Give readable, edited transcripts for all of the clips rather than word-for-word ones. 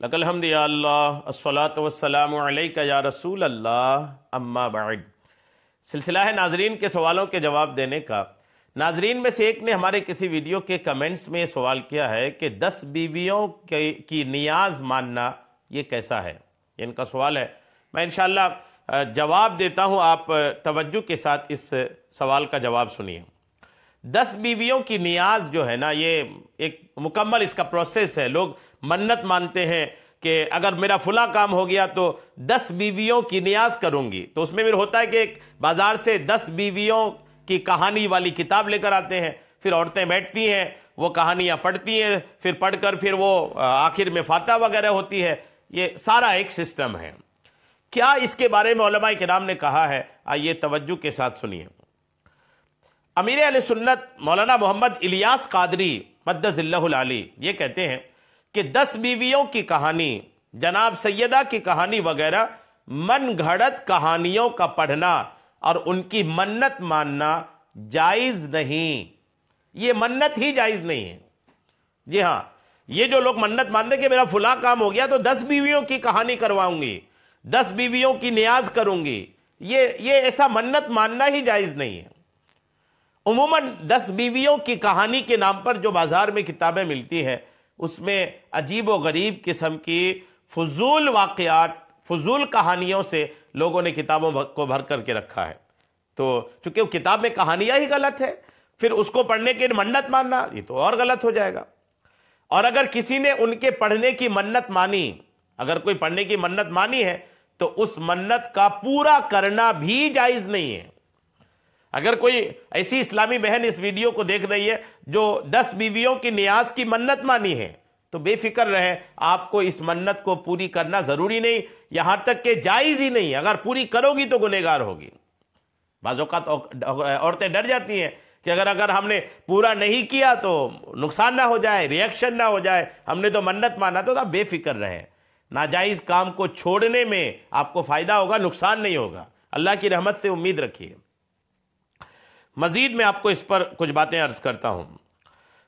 لک الحمد یا اللہ الصلاۃ والسلام علیک یا رسول اللہ اما بعد۔ سلسلہ ہے ناظرین کے سوالوں کے جواب دینے کا۔ ناظرین میں سے ایک نے ہمارے کسی ویڈیو کے کمنٹس میں یہ سوال کیا ہے کہ 10 بیویوں کی نیاز ماننا یہ کیسا ہے؟ ان کا سوال ہے، میں انشاءاللہ جواب دیتا ہوں، آپ توجہ کے ساتھ اس سوال کا جواب سنیے۔ 10 بیویوں کی نیاز جو ہے نا، یہ ایک مکمل اس کا پروسیس ہے۔ لوگ منت مانتے ہیں کہ اگر میرا فلاں کام ہو گیا تو 10 بیویوں کی نیاز کروں گی، تو اس میں پھر ہوتا ہے کہ ایک بازار سے 10 بیویوں کی کہانی والی کتاب لے کر آتے ہیں، پھر عورتیں بیٹھتی ہیں، وہ کہانیاں پڑھتی ہیں، پھر پڑھ کر پھر وہ آخر میں فاتحہ وغیرہ ہوتی ہے۔ یہ سارا ایک سسٹم ہے۔ کیا اس کے بارے میں علماء کرام نے کہا ہے؟ آئیے توجہ کے ساتھ سنیے۔ امیر اہل سنت مولانا محمد الیاس قادری مدظ اللہ العلی یہ کہتے ہیں کہ 10 بیویوں کی کہانی، جناب سیدہ کی کہانی وغیرہ من گھڑت کہانیوں کا پڑھنا اور ان کی منت ماننا جائز نہیں۔ یہ منت ہی جائز نہیں ہے۔ جی ہاں، یہ جو لوگ منت مانتے کہ میرا فلاں کام ہو گیا تو 10 بیویوں کی کہانی کرواؤں گی، 10 بیویوں کی نیاز کروں گی، یہ ایسا منت ماننا ہی جائز نہیں ہے۔ عموماً 10 بیویوں کی کہانی کے نام پر جو بازار میں کتابیں ملتی ہیں، اس میں عجیب و غریب قسم کی فضول واقعات، فضول کہانیوں سے لوگوں نے کتابوں کو بھر کر کے رکھا ہے۔ تو چونکہ وہ کتاب میں کہانیاں ہی غلط ہے، پھر اس کو پڑھنے کے منت ماننا یہ تو اور غلط ہو جائے گا۔ اور اگر کسی نے ان کے پڑھنے کی منت مانی، اگر کوئی پڑھنے کی منت مانی ہے تو اس منت کا پورا کرنا بھی جائز نہیں ہے۔ اگر کوئی ایسی اسلامی بہن اس ویڈیو کو دیکھ رہی ہے جو 10 بیویوں کی نیاز کی منت مانی ہے، تو بے فکر رہے، آپ کو اس منت کو پوری کرنا ضروری نہیں، یہاں تک کہ جائز ہی نہیں۔ اگر پوری کرو گی تو گنہگار ہوگی۔ بعض اوقات عورتیں ڈر جاتی ہیں کہ اگر ہم نے پورا نہیں کیا تو نقصان نہ ہو جائے، ریئیکشن نہ ہو جائے، ہم نے تو منت مانا۔ تو آپ بے فکر رہیں، ناجائز کام کو چھوڑنے میں آپ کو فائدہ ہوگا، نقصان نہیں ہوگا۔ اللہ کی رحمت سے امید رکھیے۔ مزید میں آپ کو اس پر کچھ باتیں عرض کرتا ہوں۔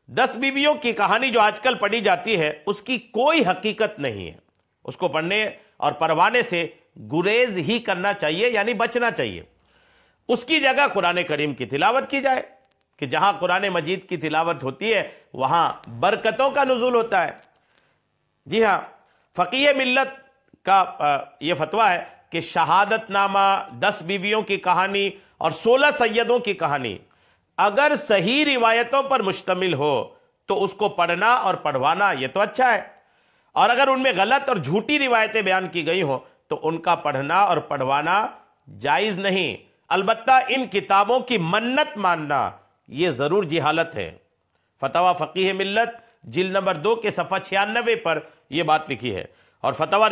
10 بیویوں کی کہانی جو آج کل پڑھی جاتی ہے، اس کی کوئی حقیقت نہیں ہے۔ اس کو پڑھنے اور پروانے سے گریز ہی کرنا چاہیے، یعنی بچنا چاہیے۔ اس کی جگہ قرآن کریم کی تلاوت کی جائے، کہ جہاں قرآن مجید کی تلاوت ہوتی ہے وہاں برکتوں کا نزول ہوتا ہے۔ جی ہاں، فقیہ ملت کا یہ فتویٰ ہے کہ شہادت نامہ، 10 بیویوں کی کہانی اور 16 سیدوں کی کہانی اگر صحیح روایتوں پر مشتمل ہو تو اس کو پڑھنا اور پڑھوانا یہ تو اچھا ہے، اور اگر ان میں غلط اور جھوٹی روایتیں بیان کی گئی ہوں تو ان کا پڑھنا اور پڑھوانا جائز نہیں۔ البتہ ان کتابوں کی منت ماننا یہ ضرور جہالت ہے۔ فتویٰ فقیہ ملت جلد نمبر 2 کے صفحہ 96 پر یہ بات لکھی ہے، اور فتویٰ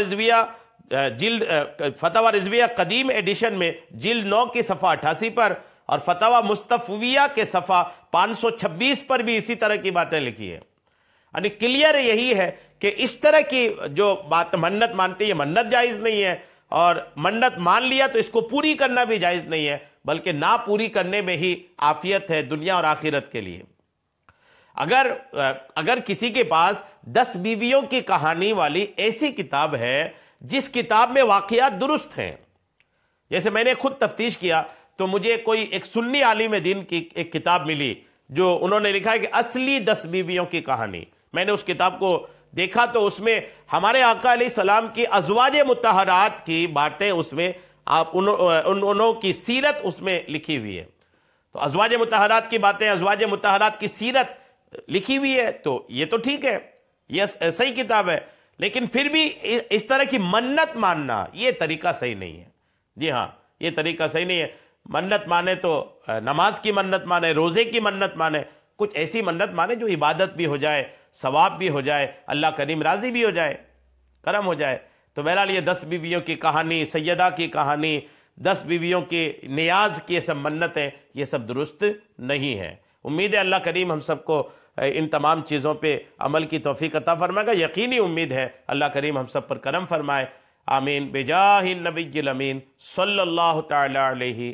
رضویہ قدیم ایڈیشن میں جلد 9 کی صفحہ 88 پر، اور فتویٰ مصطفیہ کے صفحہ 526 پر بھی اسی طرح کی باتیں لکھی ہیں۔ یعنی کلیئر یہی ہے کہ اس طرح کی جو بات منت مانتے ہیں، یہ منت جائز نہیں ہے، اور منت مان لیا تو اس کو پوری کرنا بھی جائز نہیں ہے، بلکہ نہ پوری کرنے میں ہی عافیت ہے دنیا اور آخرت کے لیے۔ اگر کسی کے پاس 10 بیویوں کی کہانی والی ایسی کتاب ہے جس کتاب میں واقعات درست ہیں، جیسے میں نے خود تفتیش کیا تو مجھے ایک سنی عالم دین کی ایک کتاب ملی جو انہوں نے لکھا ہے کہ اصلی 10 بیویوں کی کہانی۔ میں نے اس کتاب کو دیکھا تو اس میں ہمارے آقا علیہ السلام کی ازواج مطہرات کی باتیں، اس میں انہوں کی سیرت اس میں لکھی ہوئی ہے۔ تو ازواج مطہرات کی باتیں، ازواج مطہرات کی سیرت لکھی ہوئی ہے، تو یہ تو ٹھیک ہے، یہ صحیح کتاب ہے۔ لیکن پھر بھی اس طرح کی منت ماننا یہ طریقہ صحیح نہیں ہے۔ جی ہاں، یہ طریقہ صحیح نہیں ہے۔ منت مانے تو نماز کی منت مانے، روزے کی منت مانے، کچھ ایسی منت مانے جو عبادت بھی ہو جائے، ثواب بھی ہو جائے، اللہ کریم راضی بھی ہو جائے، کرم ہو جائے۔ تو بہرحال یہ 10 بیویوں کی کہانی، سیدہ کی کہانی، 10 بیویوں کی نیاز کی سب منتیں، یہ سب درست نہیں ہیں۔ امید ہے اللہ کریم ہم سب کو ان تمام چیزوں پہ عمل کی توفیق عطا فرمائے گا۔ یقینی امید ہے اللہ کریم ہم سب پر کرم فرمائے۔ آمین بجاہ النبی الامین صلی اللہ تعالی علیہ